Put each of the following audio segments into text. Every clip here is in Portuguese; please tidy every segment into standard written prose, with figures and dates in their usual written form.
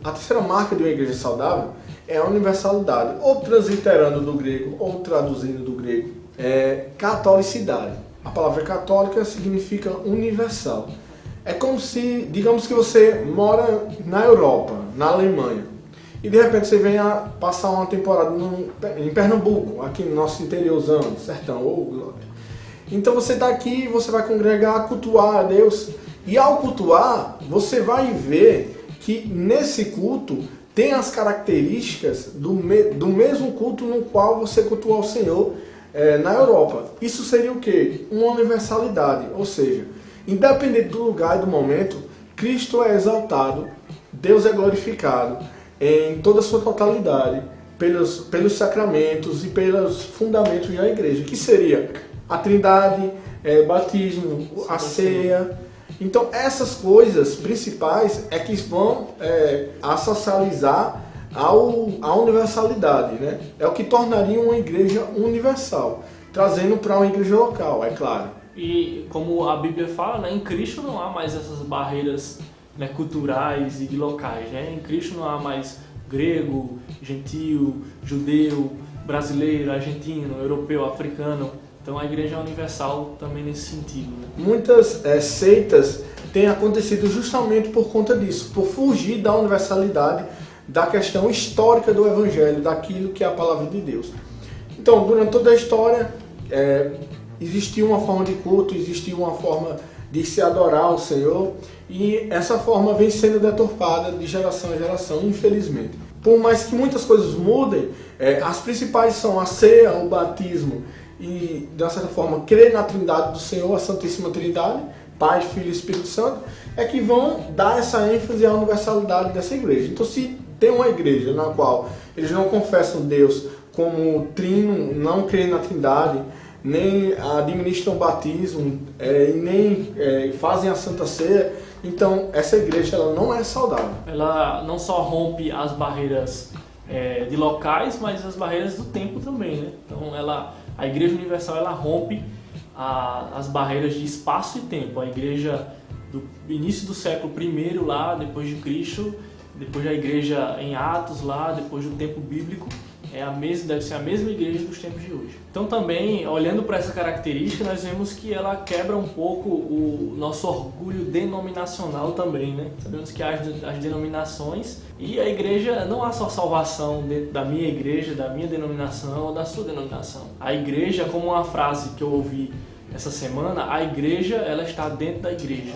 A terceira marca de uma igreja saudável é a universalidade, ou transliterando do grego, ou traduzindo do grego, é catolicidade. A palavra católica significa universal. É como se, digamos que você mora na Europa, na Alemanha, e de repente você vem a passar uma temporada em Pernambuco, aqui no nosso interiorzão, sertão. Então você está aqui, você vai congregar, cultuar a Deus, e ao cultuar, você vai ver que nesse culto tem as características do mesmo culto no qual você cultua ao Senhor na Europa. Isso seria o quê? Uma universalidade, ou seja, independente do lugar e do momento, Cristo é exaltado, Deus é glorificado em toda a sua totalidade, pelos sacramentos e pelos fundamentos da igreja, que seria a Trindade, batismo, a ceia. Então essas coisas principais é que vão assocializar à universalidade, né? É o que tornaria uma igreja universal, trazendo para uma igreja local, é claro. E como a Bíblia fala, né, em Cristo não há mais essas barreiras, né, culturais e locais. Né? Em Cristo não há mais grego, gentil, judeu, brasileiro, argentino, europeu, africano. Então a igreja é universal também nesse sentido. Né? Muitas seitas têm acontecido justamente por conta disso, por fugir da universalidade, da questão histórica do Evangelho, daquilo que é a palavra de Deus. Então, durante toda a história, existiu uma forma de culto, existiu uma forma de se adorar ao Senhor, e essa forma vem sendo deturpada de geração em geração, infelizmente. Por mais que muitas coisas mudem, as principais são a ceia, o batismo, e, de uma certa forma, crer na Trindade do Senhor, a Santíssima Trindade, Pai, Filho e Espírito Santo, é que vão dar essa ênfase à universalidade dessa igreja. Então, se tem uma igreja na qual eles não confessam Deus como trino, não creem na Trindade, nem administram o batismo, e nem fazem a Santa Ceia, então essa igreja ela não é saudável. Ela não só rompe as barreiras de locais, mas as barreiras do tempo também, né? Então a Igreja Universal ela rompe as barreiras de espaço e tempo. A igreja do início do século I lá, depois de Cristo, depois da igreja em Atos lá, depois do tempo bíblico, deve ser a mesma igreja dos tempos de hoje. Então também, olhando para essa característica, nós vemos que ela quebra um pouco o nosso orgulho denominacional também, né? Sabemos que há as denominações e a igreja, não há só salvação dentro da minha igreja, da minha denominação ou da sua denominação. A igreja, como uma frase que eu ouvi essa semana, a igreja ela está dentro da igreja.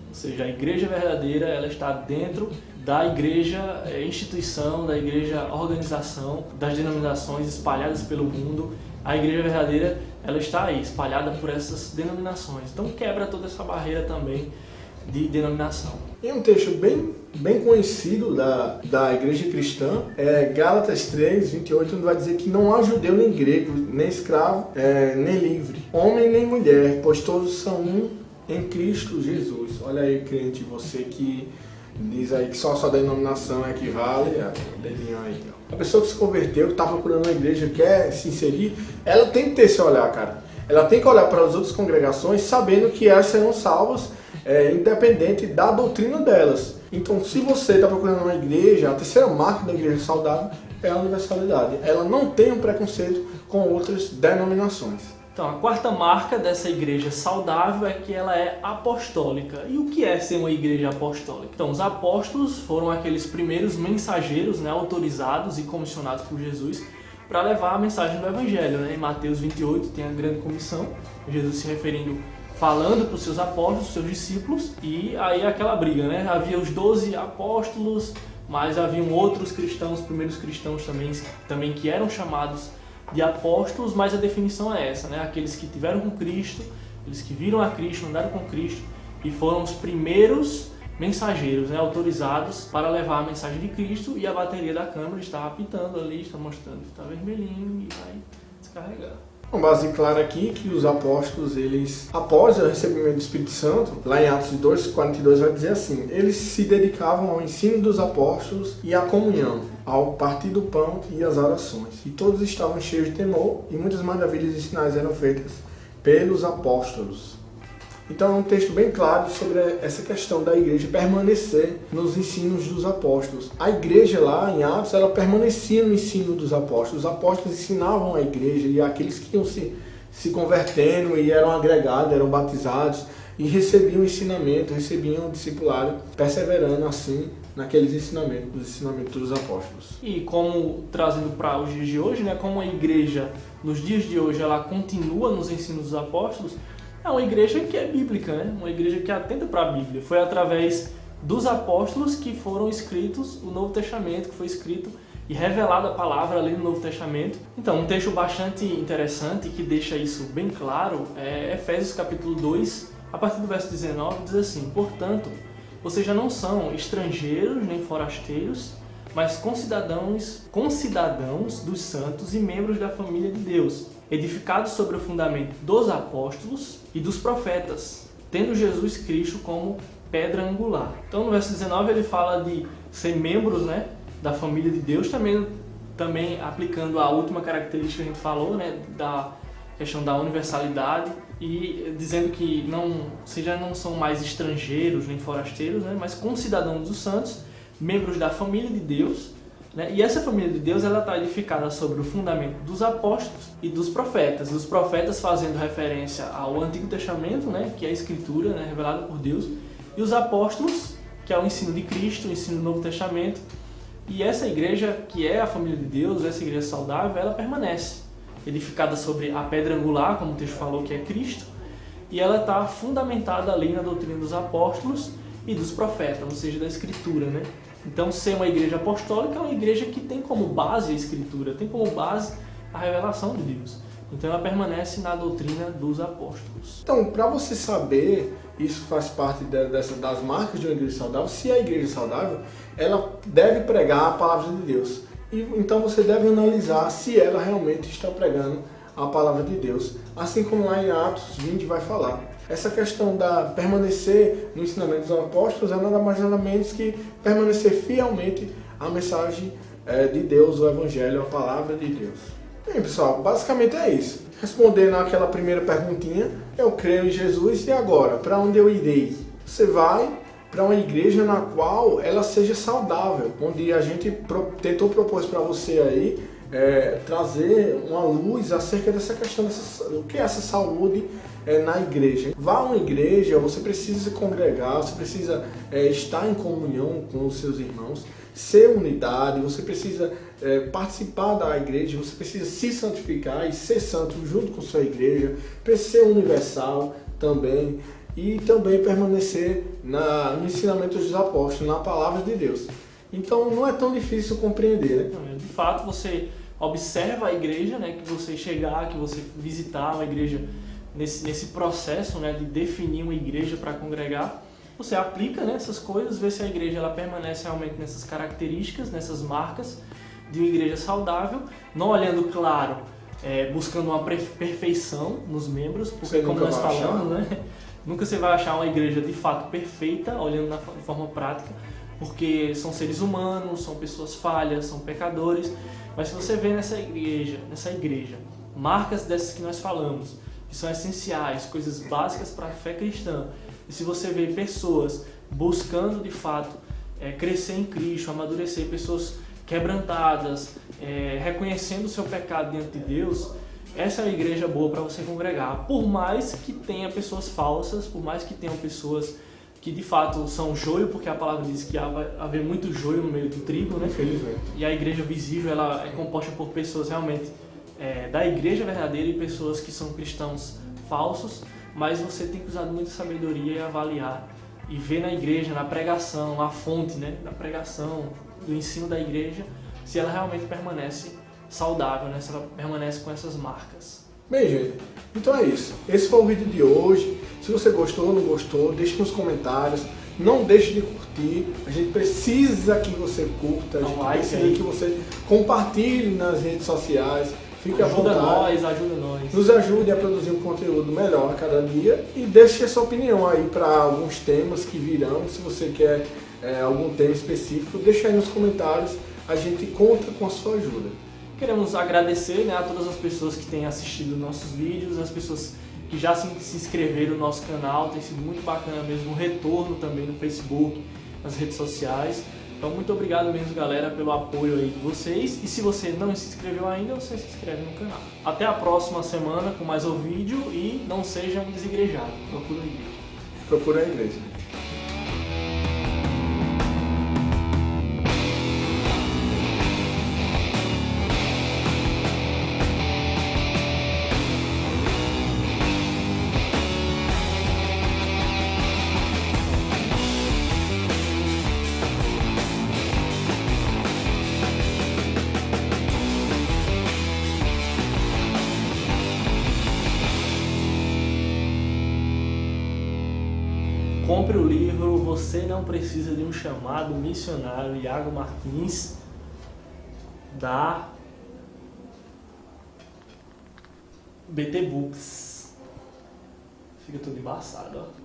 Ou seja, a igreja verdadeira ela está dentro da igreja instituição, da igreja organização, das denominações espalhadas pelo mundo. A igreja verdadeira ela está aí, espalhada por essas denominações. Então quebra toda essa barreira também de denominação. Tem um texto bem conhecido da igreja cristã, Gálatas 3, 28, onde vai dizer que não há judeu nem grego, nem escravo, nem livre, homem nem mulher, pois todos são um em Cristo Jesus. Olha aí, crente, você que diz aí que só a sua denominação equivale, dedinho aí. A pessoa que se converteu, que está procurando uma igreja, quer se inserir, ela tem que ter esse olhar, cara. Ela tem que olhar para as outras congregações sabendo que elas serão salvas, independente da doutrina delas. Então, se você está procurando uma igreja, a terceira marca da igreja saudável é a universalidade. Ela não tem um preconceito com outras denominações. Então, a quarta marca dessa igreja saudável é que ela é apostólica. E o que é ser uma igreja apostólica? Então, os apóstolos foram aqueles primeiros mensageiros, né, autorizados e comissionados por Jesus para levar a mensagem do Evangelho. Né? Em Mateus 28 tem a grande comissão, Jesus se referindo, falando para os seus apóstolos, seus discípulos, e aí aquela briga, né? Havia os 12 apóstolos, mas haviam outros cristãos, primeiros cristãos também que eram chamados de apóstolos, mas a definição é essa, né? Aqueles que tiveram com Cristo, aqueles que viram a Cristo, andaram com Cristo e foram os primeiros mensageiros, né? Autorizados para levar a mensagem de Cristo, e a bateria da câmera está apitando ali, está mostrando que está vermelhinho e vai descarregar. Uma base clara aqui que os apóstolos, eles, após o recebimento do Espírito Santo, lá em Atos 2:42 vai dizer assim: eles se dedicavam ao ensino dos apóstolos e à comunhão, ao partir do pão e às orações. E todos estavam cheios de temor, e muitas maravilhas e sinais eram feitas pelos apóstolos. Então é um texto bem claro sobre essa questão da igreja permanecer nos ensinos dos apóstolos. A igreja lá em Atos, ela permanecia no ensino dos apóstolos. Os apóstolos ensinavam a igreja e aqueles que iam se convertendo e eram agregados, eram batizados e recebiam ensinamento, recebiam discipulado, perseverando assim naqueles ensinamentos, dos ensinamentos dos apóstolos. E como, trazendo para os dias de hoje, né, como a igreja, nos dias de hoje, ela continua nos ensinos dos apóstolos, é uma igreja que é bíblica, né? Uma igreja que atenta para a Bíblia. Foi através dos apóstolos que foram escritos o Novo Testamento, que foi escrito e revelada a palavra ali no Novo Testamento. Então, um texto bastante interessante que deixa isso bem claro é Efésios capítulo 2, a partir do verso 19, diz assim: portanto, vocês já não são estrangeiros nem forasteiros, mas concidadãos dos santos e membros da família de Deus, edificados sobre o fundamento dos apóstolos e dos profetas, tendo Jesus Cristo como pedra angular. Então, no verso 19, ele fala de ser membros, né, da família de Deus, também aplicando a última característica que a gente falou, né, da questão da universalidade, e dizendo que vocês já não são mais estrangeiros nem forasteiros, né, mas concidadãos dos santos, membros da família de Deus, né? E essa família de Deus ela está edificada sobre o fundamento dos apóstolos e dos profetas. Os profetas fazendo referência ao Antigo Testamento, né, que é a Escritura, né, revelada por Deus, e os apóstolos, que é o ensino de Cristo, o ensino do Novo Testamento. E essa igreja, que é a família de Deus, essa igreja saudável, ela permanece edificada sobre a pedra angular, como o texto falou, que é Cristo, e ela está fundamentada ali na doutrina dos apóstolos e dos profetas, ou seja, da Escritura, né? Então, ser uma igreja apostólica é uma igreja que tem como base a Escritura, tem como base a revelação de Deus. Então, ela permanece na doutrina dos apóstolos. Então, para você saber, isso faz parte das marcas de uma igreja saudável, se a igreja é saudável, ela deve pregar a palavra de Deus. E, então, você deve analisar se ela realmente está pregando a palavra de Deus, assim como lá em Atos 20 vai falar. Essa questão da permanecer no ensinamento dos apóstolos é nada mais nada menos que permanecer fielmente à mensagem de Deus, o Evangelho, a palavra de Deus. Bem, pessoal, basicamente é isso. Respondendo àquela primeira perguntinha, eu creio em Jesus e agora, para onde eu irei? Você vai para uma igreja na qual ela seja saudável, onde a gente tentou propor para você aí trazer uma luz acerca dessa questão, o que é essa saúde na igreja. Vá a uma igreja, você precisa se congregar, você precisa estar em comunhão com os seus irmãos, ser unidade, você precisa participar da igreja, você precisa se santificar e ser santo junto com sua igreja, precisa ser universal também e também permanecer no ensinamento dos apóstolos, na palavra de Deus. Então não é tão difícil compreender, né? De fato, você observa a igreja, né, que você chegar, que você visitar uma igreja nesse processo, né, de definir uma igreja para congregar, você aplica, né, essas coisas, vê se a igreja ela permanece realmente nessas características, nessas marcas de uma igreja saudável, não olhando, claro, buscando uma perfeição nos membros, porque como nós falamos, né, nunca você vai achar uma igreja de fato perfeita, olhando de forma prática, porque são seres humanos, são pessoas falhas, são pecadores, mas se você vê nessa igreja, marcas dessas que nós falamos, que são essenciais, coisas básicas para a fé cristã, e se você vê pessoas buscando de fato crescer em Cristo, amadurecer, pessoas quebrantadas, reconhecendo o seu pecado diante de Deus, essa é a igreja boa para você congregar, por mais que tenha pessoas falsas, por mais que tenham pessoas que de fato são joio, porque a palavra diz que vai haver muito joio no meio do trigo, né? Infelizmente. E a igreja visível ela é composta por pessoas realmente da igreja verdadeira e pessoas que são cristãos falsos, mas você tem que usar muita sabedoria e avaliar e ver na igreja, na pregação, a fonte, né, da pregação, do ensino da igreja, se ela realmente permanece saudável, né, se ela permanece com essas marcas. Bem, gente, então é isso. Esse foi o vídeo de hoje. Se você gostou ou não gostou, deixe nos comentários. Não deixe de curtir. A gente precisa que você curta, a gente precisa que você compartilhe nas redes sociais. Fique à vontade. Ajuda nós. Nos ajude a produzir um conteúdo melhor a cada dia e deixe a sua opinião aí para alguns temas que virão. Se você quer algum tema específico, deixe aí nos comentários. A gente conta com a sua ajuda. Queremos agradecer, né, a todas as pessoas que têm assistido nossos vídeos, as pessoas que já se inscreveram no nosso canal, tem sido muito bacana mesmo, o retorno também no Facebook, nas redes sociais. Então muito obrigado mesmo, galera, pelo apoio aí de vocês. E se você não se inscreveu ainda, você se inscreve no canal. Até a próxima semana com mais um vídeo e não seja um desigrejado. Procura a igreja. Procura a igreja. Compre o livro Você Não Precisa de um Chamado Missionário, Iago Martins, da BT Books. Fica tudo embaçado, ó.